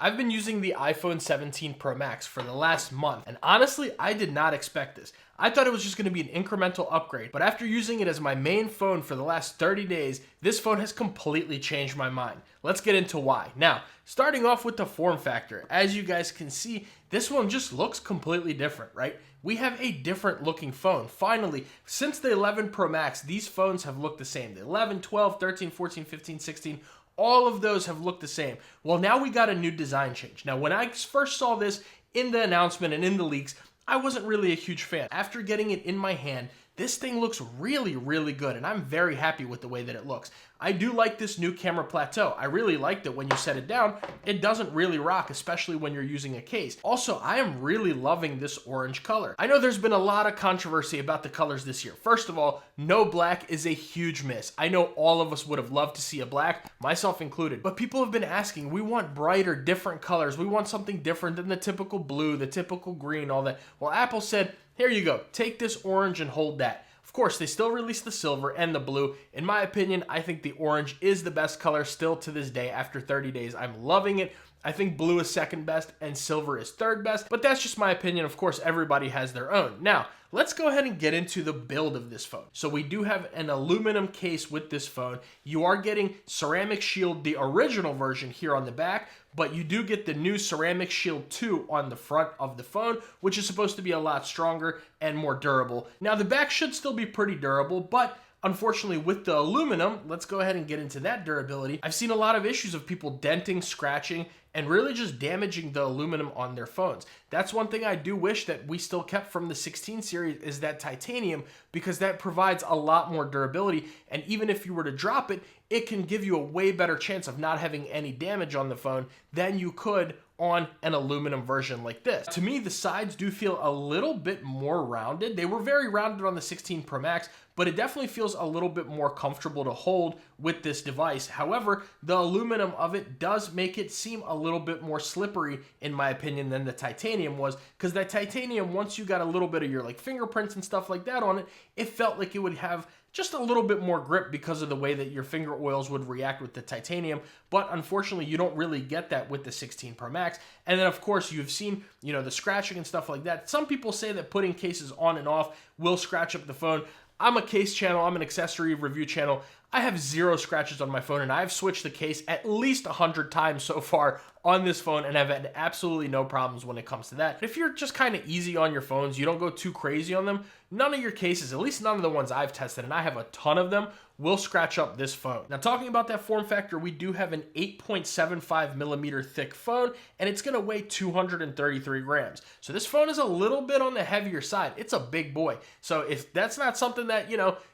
I've been using the iPhone 17 Pro Max for the last month, and honestly, I did not expect this. I thought it was just going to be an incremental upgrade, but after using it as my main phone for the last 30 days, this phone has completely changed my mind. Let's get into why. Now, starting off with the form factor, as you guys can see, this one just looks completely different, right? We have a different looking phone. Finally, since the 11 Pro Max, these phones have looked the same. The 11, 12, 13, 14, 15, 16, all of those have looked the same. Well, now we got a new design change. Now, when I first saw this in the announcement and in the leaks, I wasn't really a huge fan. After getting it in my hand, this thing looks really, really good, and I'm very happy with the way that it looks. I do like this new camera plateau. I really liked it when you set it down. It doesn't really rock, especially when you're using a case. Also, I am really loving this orange color. I know there's been a lot of controversy about the colors this year. First of all, no black is a huge miss. I know all of us would have loved to see a black, myself included, but people have been asking, we want brighter, different colors. We want something different than the typical blue, the typical green, all that. Well, Apple said, here you go, take this orange and hold that. Of course, they still released the silver and the blue. In my opinion, I think the orange is the best color still to this day after 30 days. I'm loving it. I think blue is second best and silver is third best, but that's just my opinion. Of course, everybody has their own. Now, let's go ahead and get into the build of this phone. So we do have an aluminum case with this phone. You are getting Ceramic Shield, the original version here on the back, but you do get the new Ceramic Shield 2 on the front of the phone, which is supposed to be a lot stronger and more durable. Now, the back should still be pretty durable, but unfortunately, with the aluminum, let's go ahead and get into that durability. I've seen a lot of issues of people denting, scratching, and really just damaging the aluminum on their phones. That's one thing I do wish that we still kept from the 16 series is that titanium, because that provides a lot more durability. And even if you were to drop it, it can give you a way better chance of not having any damage on the phone than you could on an aluminum version like this. To me, the sides do feel a little bit more rounded. They were very rounded on the 16 Pro Max, but it definitely feels a little bit more comfortable to hold with this device. However, the aluminum of it does make it seem a little bit more slippery, in my opinion, than the titanium was, because that titanium, once you got a little bit of your fingerprints and stuff like that on it, it felt like it would have just a little bit more grip because of the way that your finger oils would react with the titanium. But unfortunately, you don't really get that with the 16 Pro Max. And then, of course, you've seen, the scratching and stuff like that. Some people say that putting cases on and off will scratch up the phone. I'm a case channel. I'm an accessory review channel. I have 0 scratches on my phone, and I've switched the case at least 100 times so far on this phone, and I've had absolutely no problems when it comes to that. If you're just kind of easy on your phones, you don't go too crazy on them, none of your cases, at least none of the ones I've tested, and I have a ton of them, will scratch up this phone. Now, talking about that form factor, we do have an 8.75 millimeter thick phone, and it's gonna weigh 233 grams. So this phone is a little bit on the heavier side. It's a big boy. So if that's not something that,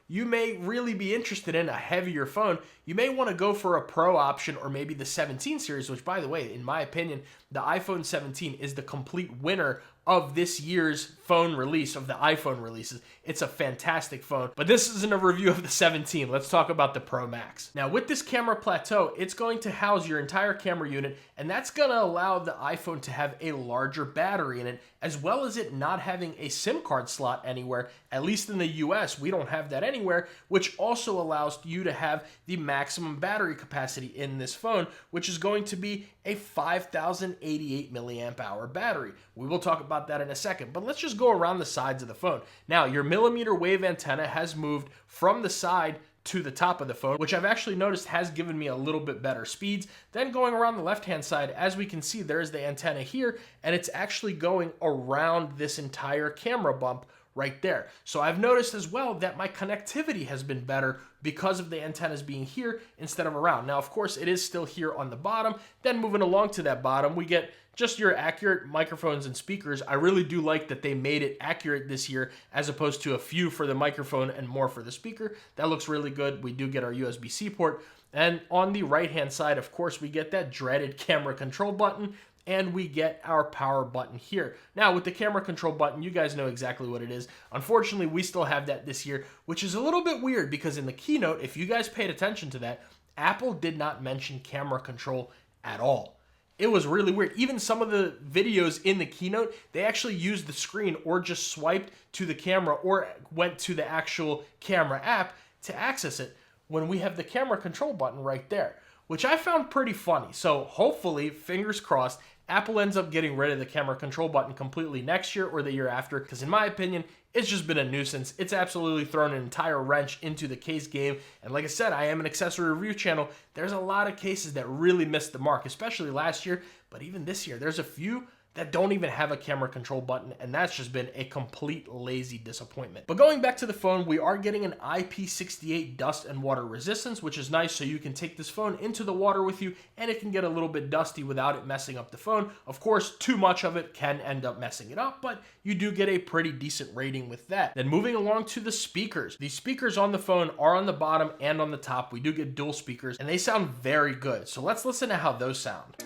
you may really be interested in, a heavier phone, you may want to go for a Pro option or maybe the 17 series, which, by the way, in my opinion, the iPhone 17 is the complete winner of this year's phone release, of the iPhone releases. It's a fantastic phone, but this isn't a review of the 17. Let's talk about the Pro Max. Now, with this camera plateau, it's going to house your entire camera unit, and that's going to allow the iPhone to have a larger battery in it, as well as it not having a SIM card slot anywhere. At least in the US, we don't have that anywhere, which also allows you to have the maximum battery capacity in this phone, which is going to be a 5,088 milliamp hour battery. We will talk about that in a second, but let's just go around the sides of the phone. Now, your millimeter wave antenna has moved from the side to the top of the phone, which I've actually noticed has given me a little bit better speeds. Then going around the left-hand side, as we can see, there's the antenna here, and it's actually going around this entire camera bump right there. So I've noticed as well that my connectivity has been better because of the antennas being here instead of around. Now, of course, it is still here on the bottom. Then moving along to that bottom, we get just your accurate microphones and speakers. I really do like that they made it accurate this year as opposed to a few for the microphone and more for the speaker. That looks really good. We do get our USB-C port. And on the right-hand side, of course, we get that dreaded camera control button, and we get our power button here. Now, with the camera control button, you guys know exactly what it is. Unfortunately, we still have that this year, which is a little bit weird because in the keynote, if you guys paid attention to that, Apple did not mention camera control at all. It was really weird. Even some of the videos in the keynote, they actually used the screen or just swiped to the camera or went to the actual camera app to access it when we have the camera control button right there. which I found pretty funny. So hopefully, fingers crossed, Apple ends up getting rid of the camera control button completely next year or the year after, because in my opinion, it's just been a nuisance. It's absolutely thrown an entire wrench into the case game. And like I said, I am an accessory review channel. There's a lot of cases that really missed the mark, especially last year, but even this year, there's a few that don't even have a camera control button, and that's just been a complete lazy disappointment. But going back to the phone, we are getting an IP68 dust and water resistance, which is nice, so you can take this phone into the water with you, and it can get a little bit dusty without it messing up the phone. Of course, too much of it can end up messing it up, but you do get a pretty decent rating with that. Then moving along to the speakers. The speakers on the phone are on the bottom and on the top. We do get dual speakers, and they sound very good. So let's listen to how those sound.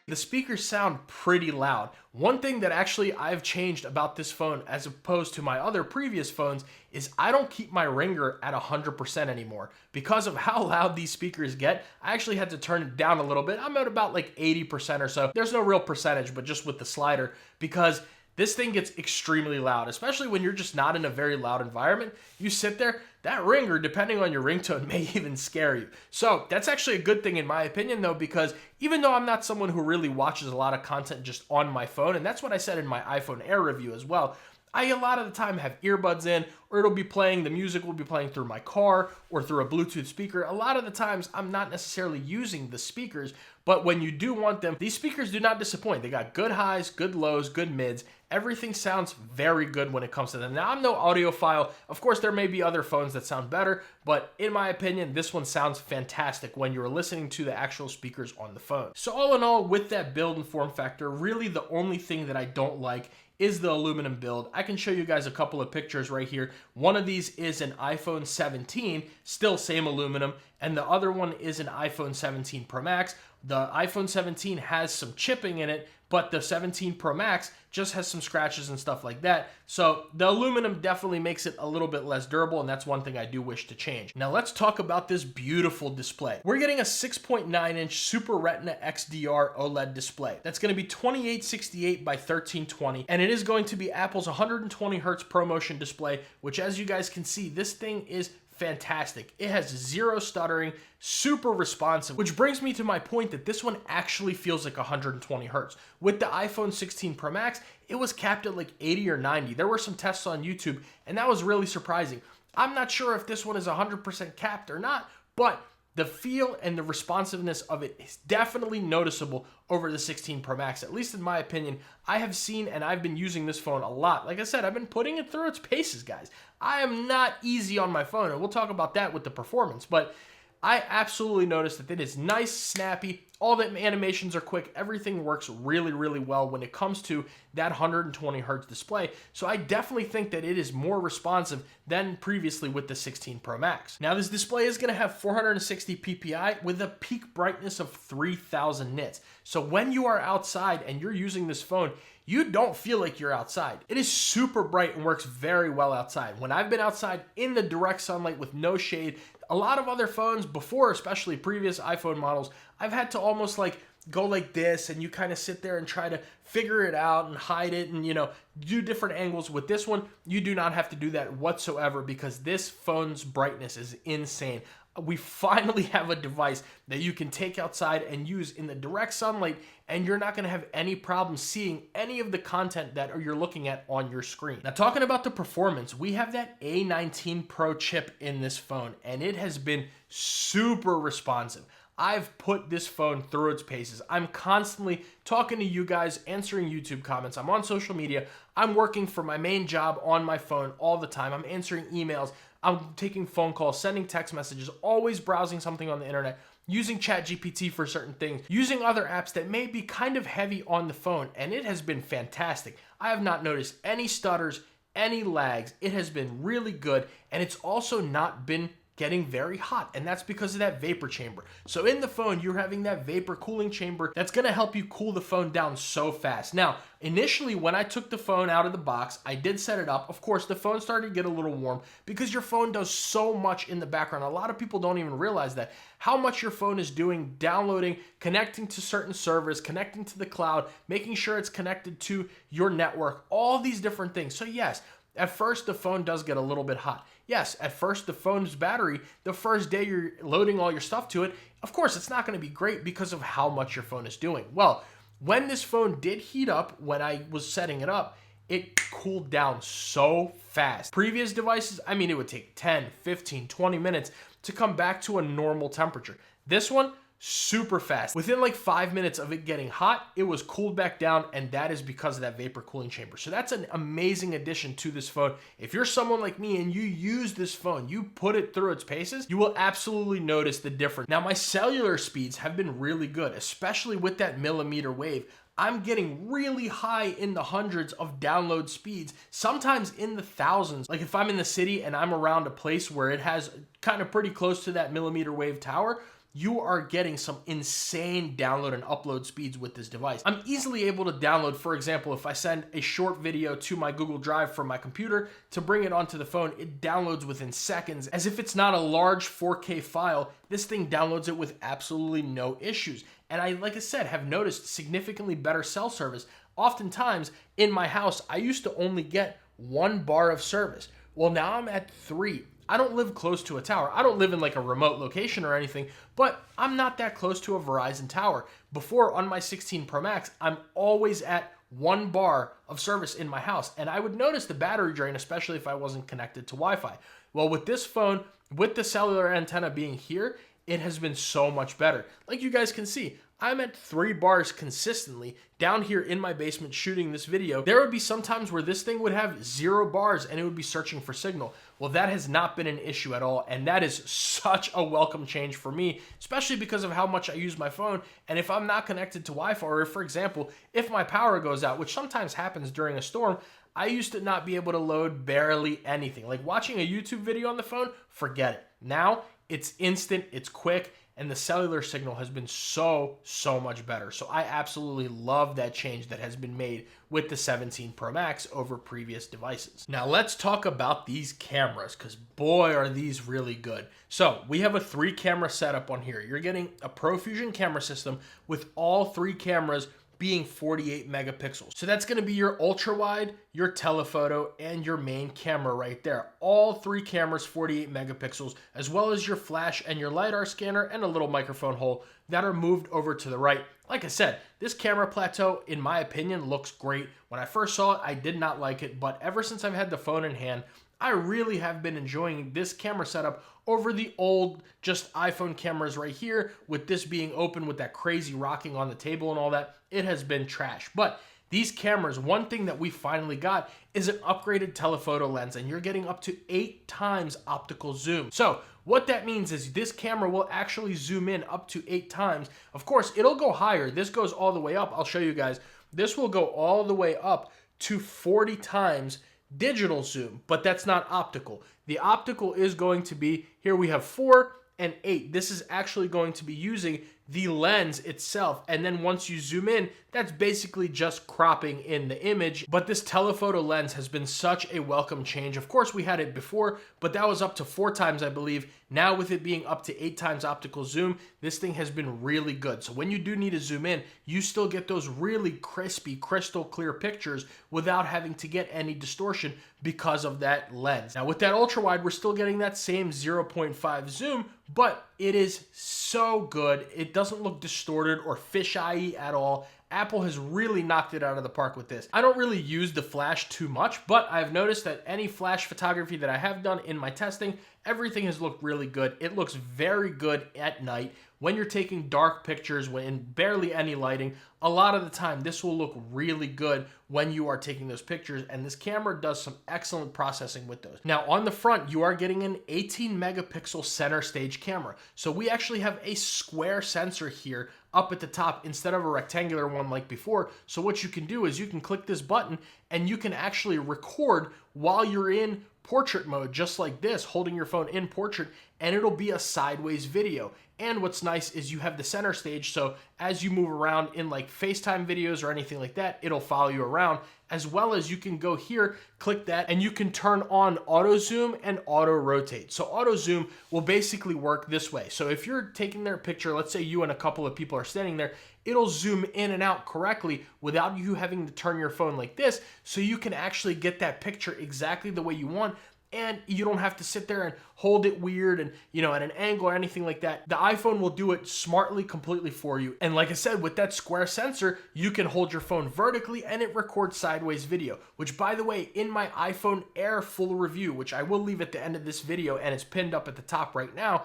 The speakers sound pretty loud. One thing that actually I've changed about this phone as opposed to my other previous phones is I don't keep my ringer at 100% anymore. Because of how loud these speakers get, I actually had to turn it down a little bit. I'm at about like 80% or so. There's no real percentage, but just with the slider, because this thing gets extremely loud, especially when you're just not in a very loud environment. You sit there, that ringer, depending on your ringtone, may even scare you. So that's actually a good thing in my opinion though, because even though I'm not someone who really watches a lot of content just on my phone, and that's what I said in my iPhone Air review as well, I a lot of the time have earbuds in, or it'll be playing, the music will be playing through my car or through a Bluetooth speaker. A lot of the times I'm not necessarily using the speakers, but when you do want them, these speakers do not disappoint. They got good highs, good lows, good mids. Everything sounds very good when it comes to them. Now, I'm no audiophile. Of course, there may be other phones that sound better, but in my opinion, this one sounds fantastic when you're listening to the actual speakers on the phone. So all in all, with that build and form factor, really the only thing that I don't like is the aluminum build. I can show you guys a couple of pictures right here. One of these is an iPhone 17, still same aluminum, and the other one is an iPhone 17 Pro Max. The iPhone 17 has some chipping in it, but the 17 Pro Max just has some scratches and stuff like that. So the aluminum definitely makes it a little bit less durable, and that's one thing I do wish to change. Now let's talk about this beautiful display. We're getting a 6.9-inch Super Retina XDR OLED display. That's going to be 2868 by 1320, and it is going to be Apple's 120 Hertz ProMotion display, which as you guys can see, this thing is fantastic. It has zero stuttering, super responsive, which brings me to my point that this one actually feels like 120 Hertz. With the iPhone 16 Pro Max, it was capped at like 80 or 90. There were some tests on YouTube, and that was really surprising. I'm not sure if this one is 100% capped or not, but the feel and the responsiveness of it is definitely noticeable over the 16 Pro Max, at least in my opinion. I have seen and I've been using this phone a lot. Like I said, I've been putting it through its paces, guys. I am not easy on my phone, and we'll talk about that with the performance, but I absolutely noticed that it is nice, snappy, all the animations are quick, everything works really, really well when it comes to that 120 Hertz display. So I definitely think that it is more responsive than previously with the 16 Pro Max. Now this display is going to have 460 ppi with a peak brightness of 3000 nits. So when you are outside and you're using this phone, you don't feel like you're outside. It is super bright and works very well outside. When I've been outside in the direct sunlight with no shade, a lot of other phones before, especially previous iPhone models, I've had to almost like go like this, and you kind of sit there and try to figure it out and hide it and, you know, do different angles. With this one, you do not have to do that whatsoever because this phone's brightness is insane. We finally have a device that you can take outside and use in the direct sunlight, and you're not going to have any problem seeing any of the content that you're looking at on your screen. Now, talking about the performance, we have that A19 Pro chip in this phone, and it has been super responsive. I've put this phone through its paces. I'm constantly talking to you guys, answering YouTube comments. I'm on social media. I'm working for my main job on my phone all the time. I'm answering emails. I'm taking phone calls, sending text messages, always browsing something on the internet, using ChatGPT for certain things, using other apps that may be kind of heavy on the phone, and it has been fantastic. I have not noticed any stutters, any lags. It has been really good, and it's also not been getting very hot, and that's because of that vapor chamber. So in the phone, you're having that vapor cooling chamber that's gonna help you cool the phone down so fast. Now, initially, when I took the phone out of the box, I did set it up. Of course, the phone started to get a little warm because your phone does so much in the background. A lot of people don't even realize that, how much your phone is doing, downloading, connecting to certain servers, connecting to the cloud, making sure it's connected to your network, all these different things. So yes, at first the phone does get a little bit hot. Yes, at first the phone's battery, the first day you're loading all your stuff to it, of course it's not going to be great because of how much your phone is doing. Well, when this phone did heat up, when I was setting it up, it cooled down so fast. Previous devices, I mean, it would take 10, 15, 20 minutes to come back to a normal temperature. This one, super fast. Within like 5 minutes of it getting hot, it was cooled back down, and that is because of that vapor cooling chamber. So that's an amazing addition to this phone. If you're someone like me and you use this phone, you put it through its paces, you will absolutely notice the difference. Now, my cellular speeds have been really good, especially with that millimeter wave. I'm getting really high in the hundreds of download speeds, sometimes in the thousands. Like if I'm in the city and I'm around a place where it has kind of pretty close to that millimeter wave tower, you are getting some insane download and upload speeds with this device. I'm easily able to download, for example, if I send a short video to my Google Drive from my computer to bring it onto the phone, it downloads within seconds. As if it's not a large 4K file, this thing downloads it with absolutely no issues. And I, like I said, have noticed significantly better cell service. Oftentimes in my house, I used to only get 1 bar of service. Well, now I'm at 3. I don't live close to a tower. I don't live in like a remote location or anything, but I'm not that close to a Verizon tower. Before, on my 16 Pro Max, I'm always at 1 bar of service in my house, and I would notice the battery drain, especially if I wasn't connected to Wi-Fi. Well, with this phone, with the cellular antenna being here, it has been so much better. Like you guys can see, I'm at 3 bars consistently down here in my basement shooting this video. There would be some times where this thing would have 0 bars and it would be searching for signal. Well, that has not been an issue at all, and that is such a welcome change for me, especially because of how much I use my phone. And if I'm not connected to Wi-Fi, or if, for example, if my power goes out, which sometimes happens during a storm, I used to not be able to load barely anything. Like watching a YouTube video on the phone, forget it. Now, it's instant, it's quick, and the cellular signal has been so much better. So I absolutely love that change that has been made with the 17 Pro Max over previous devices. Now let's talk about these cameras, because boy, are these really good. So we have a 3 camera setup on here. You're getting a Profusion camera system with all 3 cameras being 48 megapixels. So that's gonna be your ultra wide, your telephoto, and your main camera right there. All 3 cameras, 48 megapixels, as well as your flash and your LiDAR scanner and a little microphone hole that are moved over to the right. Like I said, this camera plateau, in my opinion, looks great. When I first saw it, I did not like it, but ever since I've had the phone in hand, I really have been enjoying this camera setup over the old just iPhone cameras right here, with this being open with that crazy rocking on the table and all that. It has been trash. But these cameras, one thing that we finally got is an upgraded telephoto lens, and you're getting up to 8 times optical zoom. So what that means is this camera will actually zoom in up to 8 times. Of course, it'll go higher. This goes all the way up. I'll show you guys. This will go all the way up to 40 times digital zoom, but that's not optical. The optical is going to be, here we have 4 and 8. This is actually going to be using the lens itself, and then once you zoom in, that's basically just cropping in the image. But this telephoto lens has been such a welcome change. Of course, we had it before, but that was up to 4 times, I believe. Now with it being up to 8 times optical zoom, this thing has been really good. So when you do need to zoom in, you still get those really crispy, crystal clear pictures without having to get any distortion because of that lens. Now with that ultra wide, we're still getting that same 0.5 zoom, but it is so good. It doesn't look distorted or fisheye at all. Apple has really knocked it out of the park with this. I don't really use the flash too much, but I've noticed that any flash photography that I have done in my testing, everything has looked really good. It looks very good at night. When you're taking dark pictures when barely any lighting, a lot of the time this will look really good when you are taking those pictures, and this camera does some excellent processing with those. Now on the front, you are getting an 18 megapixel center stage camera. So we actually have a square sensor here up at the top instead of a rectangular one like before. So what you can do is you can click this button and you can actually record while you're in portrait mode, just like this, holding your phone in portrait, and it'll be a sideways video. And what's nice is you have the center stage, so as you move around in like FaceTime videos or anything like that, it'll follow you around, as well as you can go here, click that, and you can turn on auto zoom and auto rotate. So auto zoom will basically work this way. So if you're taking their picture, let's say you and a couple of people are standing there, it'll zoom in and out correctly without you having to turn your phone like this, so you can actually get that picture exactly the way you want. And you don't have to sit there and hold it weird and, at an angle or anything like that. The iPhone will do it smartly, completely for you. And like I said, with that square sensor, you can hold your phone vertically and it records sideways video, which, by the way, in my iPhone Air full review, which I will leave at the end of this video and it's pinned up at the top right now,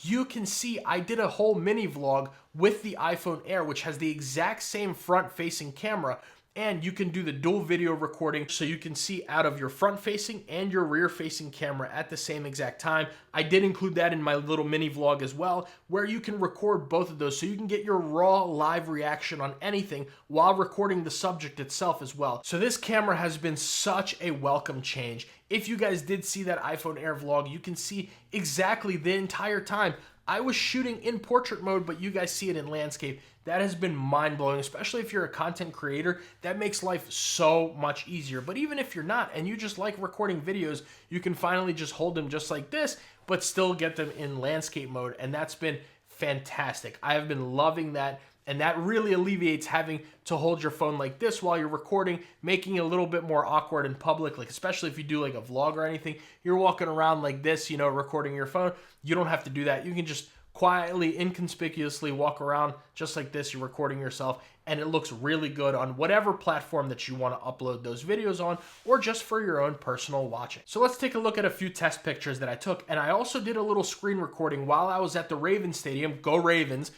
you can see I did a whole mini vlog with the iPhone Air, which has the exact same front-facing camera. And you can do the dual video recording, so you can see out of your front facing and your rear facing camera at the same exact time. I did include that in my little mini vlog as well, where you can record both of those so you can get your raw live reaction on anything while recording the subject itself as well. So this camera has been such a welcome change. If you guys did see that iPhone Air vlog, you can see exactly the entire time I was shooting in portrait mode, but you guys see it in landscape. That has been mind-blowing, especially if you're a content creator. That makes life so much easier. But even if you're not and you just like recording videos, you can finally just hold them just like this, but still get them in landscape mode. And that's been fantastic. I have been loving that. And that really alleviates having to hold your phone like this while you're recording, making it a little bit more awkward in public, like especially if you do like a vlog or anything. You're walking around like this, recording your phone. You don't have to do that. You can just quietly, inconspicuously walk around just like this. You're recording yourself, and it looks really good on whatever platform that you want to upload those videos on, or just for your own personal watching. So let's take a look at a few test pictures that I took, and I also did a little screen recording while I was at the Ravens Stadium. Go Ravens.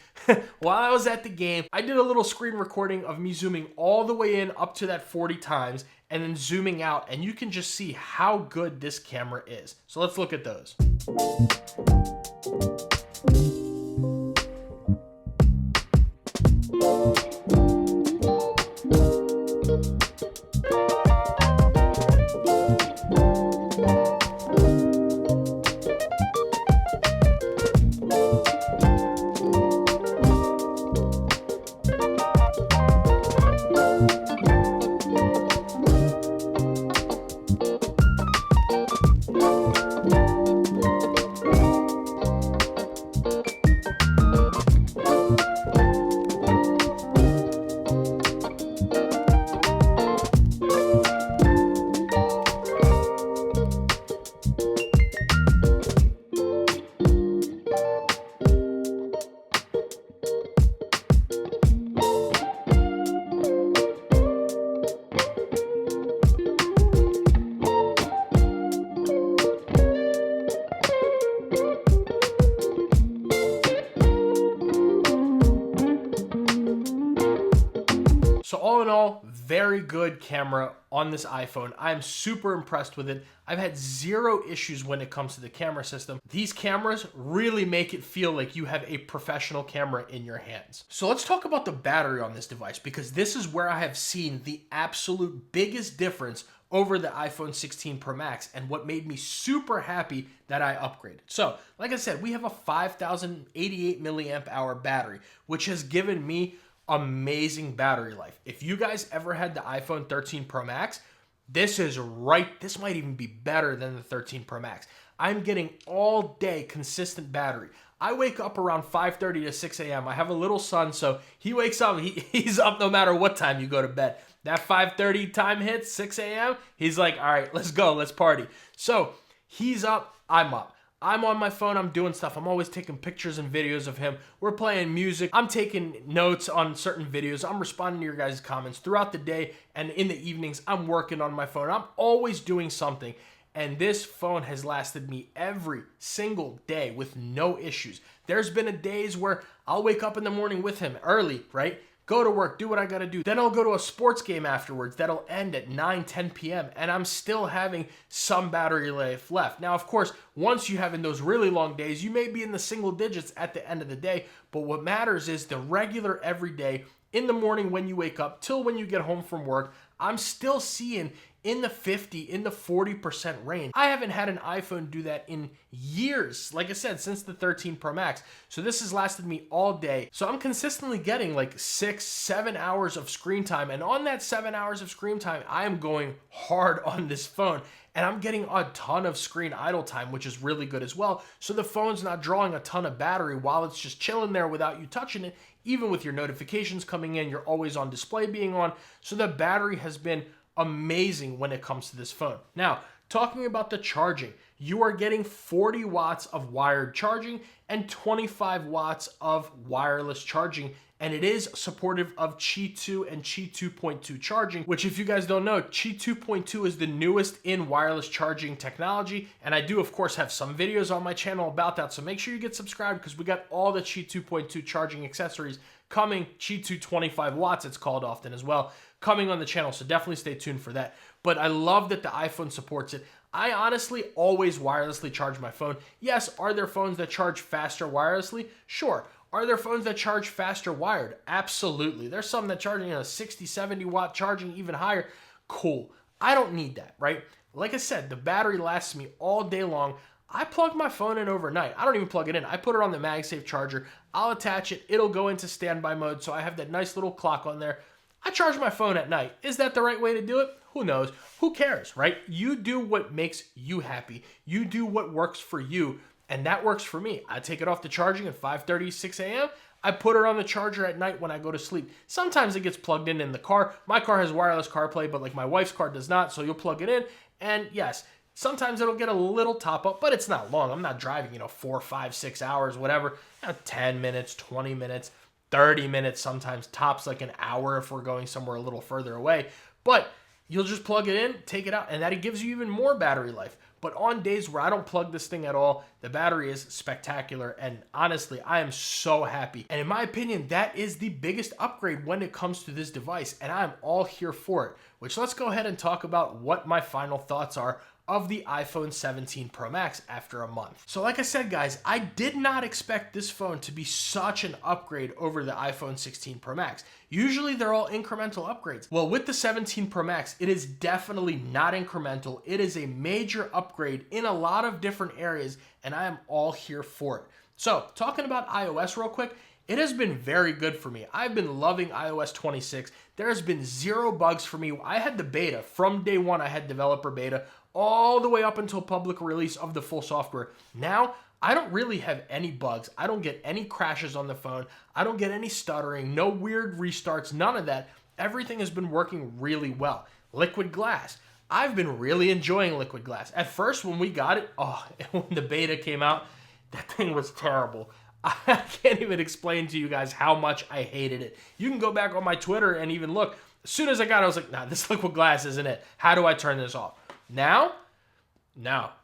While I was at the game, I did a little screen recording of me zooming all the way in up to that 40 times and then zooming out, and you can just see how good this camera is. So let's look at those. So all in all, very good camera on this iPhone. I'm super impressed with it. I've had zero issues when it comes to the camera system. These cameras really make it feel like you have a professional camera in your hands. So let's talk about the battery on this device, because this is where I have seen the absolute biggest difference over the iPhone 16 Pro Max, and what made me super happy that I upgraded. So, like I said, we have a 5,088 milliamp hour battery, which has given me amazing battery life. If you guys ever had the iPhone 13 Pro Max, this might even be better than the 13 Pro Max. I'm getting all day consistent battery. I wake up around 5:30 to 6 a.m. I have a little son, so he wakes up, he's up no matter what time you go to bed. That 5:30 time hits, 6 a.m., he's like, all right, let's go, let's party. So he's up, I'm up. I'm on my phone, I'm doing stuff. I'm always taking pictures and videos of him. We're playing music. I'm taking notes on certain videos. I'm responding to your guys' comments throughout the day, and in the evenings, I'm working on my phone. I'm always doing something, and this phone has lasted me every single day with no issues. There's been days where I'll wake up in the morning with him early, right? Go to work, do what I gotta do. Then I'll go to a sports game afterwards that'll end at 9, 10 p.m. and I'm still having some battery life left. Now, of course, once you have in those really long days, you may be in the single digits at the end of the day, but what matters is the regular everyday in the morning when you wake up till when you get home from work, I'm still seeing in the 50, in the 40% range. I haven't had an iPhone do that in years. Like I said, since the 13 Pro Max. So this has lasted me all day. So I'm consistently getting like 6-7 hours of screen time. And on that 7 hours of screen time, I am going hard on this phone. And I'm getting a ton of screen idle time, which is really good as well. So the phone's not drawing a ton of battery while it's just chilling there without you touching it. Even with your notifications coming in, your always on display being on. So the battery has been amazing when it comes to this phone. Now, talking about the charging, you are getting 40 watts of wired charging and 25 watts of wireless charging. And it is supportive of Qi 2 and Qi 2.2 charging, which if you guys don't know, Qi 2.2 is the newest in wireless charging technology. And I do, of course, have some videos on my channel about that. So make sure you get subscribed because we got all the Qi 2.2 charging accessories coming. Qi 2 25 watts, it's called often as well, coming on the channel. So definitely stay tuned for that. But I love that the iPhone supports it. I honestly always wirelessly charge my phone. Yes, are there phones that charge faster wirelessly? Sure. Are there phones that charge faster wired? Absolutely. There's some that charge, 60, 70 watt charging, even higher. Cool. I don't need that, right? Like I said, the battery lasts me all day long. I plug my phone in overnight. I don't even plug it in. I put it on the MagSafe charger. I'll attach it. It'll go into standby mode, so I have that nice little clock on there. I charge my phone at night. Is that the right way to do it? Who knows? Who cares, right? You do what makes you happy. You do what works for you, and that works for me. I take it off the charging at 5:30, 6 a.m. I put it on the charger at night when I go to sleep. Sometimes it gets plugged in the car. My car has wireless CarPlay, but like my wife's car does not, so you'll plug it in, and yes, sometimes it'll get a little top up, but it's not long. I'm not driving, 4, 5, 6 hours, whatever. 10 minutes, 20 minutes, 30 minutes, sometimes tops like an hour if we're going somewhere a little further away. But you'll just plug it in, take it out, and that gives you even more battery life. But on days where I don't plug this thing at all, the battery is spectacular. And honestly, I am so happy. And in my opinion, that is the biggest upgrade when it comes to this device. And I'm all here for it. Which let's go ahead and talk about what my final thoughts are of the iPhone 17 Pro Max after a month. So like I said, guys, I did not expect this phone to be such an upgrade over the iPhone 16 Pro Max. Usually they're all incremental upgrades. Well, with the 17 Pro Max, it is definitely not incremental. It is a major upgrade in a lot of different areas, and I am all here for it. So talking about iOS real quick, it has been very good for me. I've been loving iOS 26. There has been 0 bugs for me. I had the beta. From day one, I had developer beta all the way up until public release of the full software. Now, I don't really have any bugs. I don't get any crashes on the phone. I don't get any stuttering, no weird restarts, none of that. Everything has been working really well. Liquid Glass. I've been really enjoying Liquid Glass. At first, when we got it, when the beta came out, that thing was terrible. I can't even explain to you guys how much I hated it. You can go back on my Twitter and even look. As soon as I got it, I was like, nah, this Liquid Glass isn't it. How do I turn this off? Now,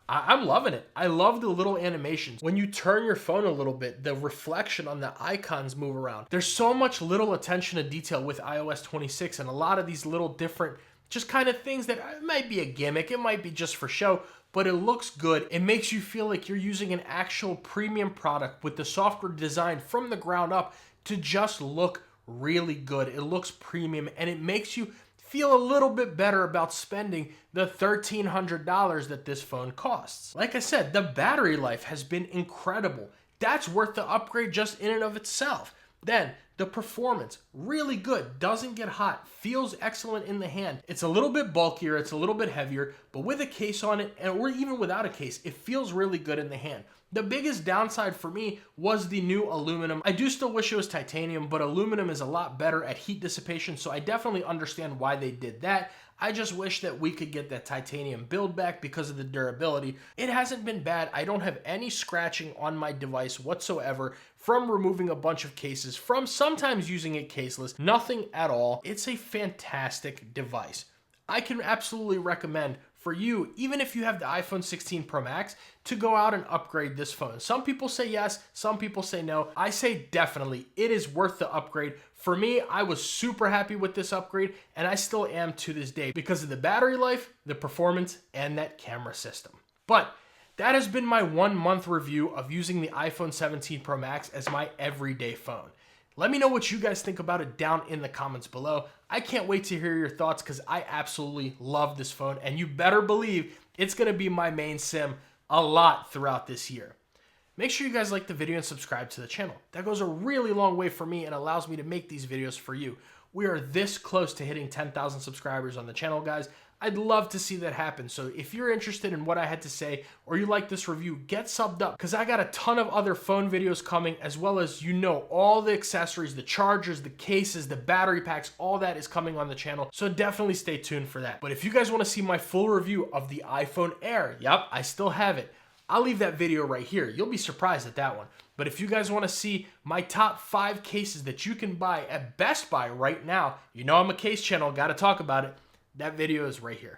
I'm loving it. I love the little animations. When you turn your phone a little bit, the reflection on the icons move around. There's so much little attention to detail with iOS 26 and a lot of these little different just kind of things that it might be a gimmick. It might be just for show, but it looks good. It makes you feel like you're using an actual premium product with the software designed from the ground up to just look really good. It looks premium and it makes you feel a little bit better about spending the $1,300 that this phone costs. Like I said, the battery life has been incredible. That's worth the upgrade just in and of itself. Then the performance, really good, doesn't get hot, feels excellent in the hand. It's a little bit bulkier, it's a little bit heavier, but with a case on it, or even without a case, it feels really good in the hand. The biggest downside for me was the new aluminum. I do still wish it was titanium, but aluminum is a lot better at heat dissipation, so I definitely understand why they did that. I just wish that we could get that titanium build back because of the durability. It hasn't been bad. I don't have any scratching on my device whatsoever from removing a bunch of cases, from sometimes using it caseless, nothing at all. It's a fantastic device. I can absolutely recommend for you, even if you have the iPhone 16 Pro Max, to go out and upgrade this phone. Some people say yes, some people say no. I say definitely, it is worth the upgrade. For me, I was super happy with this upgrade, and I still am to this day because of the battery life, the performance, and that camera system. But that has been my 1 month review of using the iPhone 17 Pro Max as my everyday phone. Let me know what you guys think about it down in the comments below. I can't wait to hear your thoughts because I absolutely love this phone, and you better believe it's going to be my main sim a lot throughout this year. Make sure you guys like the video and subscribe to the channel. That goes a really long way for me and allows me to make these videos for you. We are this close to hitting 10,000 subscribers on the channel, guys. I'd love to see that happen. So if you're interested in what I had to say or you like this review, get subbed up because I got a ton of other phone videos coming, as well as, all the accessories, the chargers, the cases, the battery packs, all that is coming on the channel. So definitely stay tuned for that. But if you guys want to see my full review of the iPhone Air, yep, I still have it. I'll leave that video right here. You'll be surprised at that one. But if you guys want to see my top 5 cases that you can buy at Best Buy right now, I'm a case channel, got to talk about it. That video is right here.